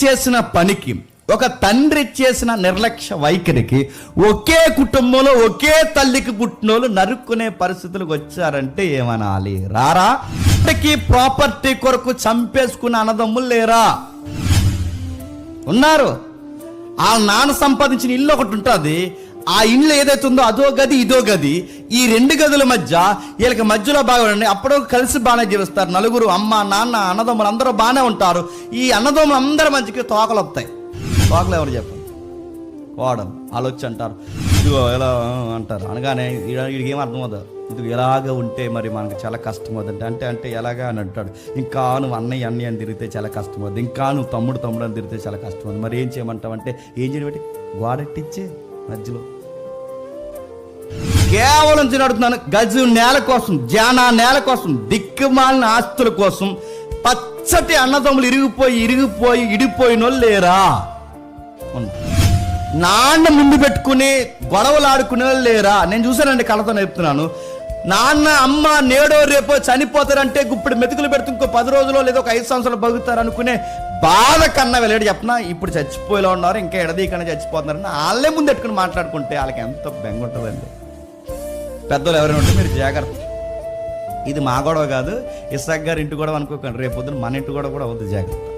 చేసిన పనికి, ఒక తండ్రి చేసిన నిర్లక్ష్య వైఖరికి ఒకే కుటుంబంలో ఒకే తల్లికి పుట్టినోళ్ళు నరుక్కునే పరిస్థితులకు వచ్చారంటే ఏమనాలి? రారా? ప్రాపర్టీ కొరకు చంపేసుకున్న అన్నదమ్ములు లేరా? ఉన్నారు. ఆ నాన్న సంపాదించిన ఇల్లు ఒకటి ఉంటుంది, ఆ ఇల్లు ఏదైతే ఉందో అదో గది ఇదో గది, ఈ రెండు గదుల మధ్య వీళ్ళకి మధ్యలో బాగా ఉండండి. అప్పుడు కలిసి బాగానే జీవిస్తారు, నలుగురు అమ్మ నాన్న అన్నదమ్ములు అందరూ బాగానే ఉంటారు. ఈ అన్నదమ్ములు అందరి మధ్యకి తోకలు వస్తాయి. తోకలు ఎవరు చెప్పండి? వాడను ఆలోచి అంటారు, ఇదిగో ఎలా అంటారు. అనగానే వీడికి ఏం అర్థమవుతుంది? ఇది ఎలాగ ఉంటే మరి మనకు చాలా కష్టం అవుతుంది అంటే అంటే ఎలాగా అని అంటాడు. ఇంకా నువ్వు అన్నయ్య అని తిరిగితే చాలా కష్టం అవుతుంది, ఇంకా నువ్వు తమ్ముడు అని తిరిగితే చాలా కష్టం అవుతుంది. మరి ఏం చేయమంటావు అంటే ఏం చేయబట్టి గోడెట్టించే మధ్యలో కేవలం అడుగుతున్నాను, గజు నేల కోసం, జానా నేల కోసం, దిక్కుమాలిన ఆస్తుల కోసం పచ్చటి అన్నదమ్ములు ఇడిపోయిన వాళ్ళు లేరా? నాన్న ముందు పెట్టుకుని గొడవలు ఆడుకునే వాళ్ళు లేరా? నేను చూసానండి, కళ్ళతో చెప్తున్నాను. నాన్న అమ్మ నేడో రేపో చనిపోతారంటే గుప్పుడు మెతుకులు పెడుతూ ఇంకో 10 రోజులు లేదా ఒక 5 సంవత్సరాలు బతుకుతారు అనుకునే బాధ కన్నా వెళ్ళాడు చెప్పనా. ఇప్పుడు చచ్చిపోయేలా ఉన్నారు, ఇంకా ఎడదీకన్నా చచ్చిపోతున్నారని వాళ్ళే ముందు పెట్టుకుని మాట్లాడుకుంటే వాళ్ళకి ఎంత బెంగ ఉంటుందండి. పెద్దలు ఎవరైనా ఉంటే మీరు జాగ్రత్త. ఇది మా గొడవ కాదు, ఇసాక్ గారి ఇంటి గొడవ అనుకోకండి, రేపు పొద్దున మన ఇంటి గొడవ కూడా అవుతుంది. జాగ్రత్త.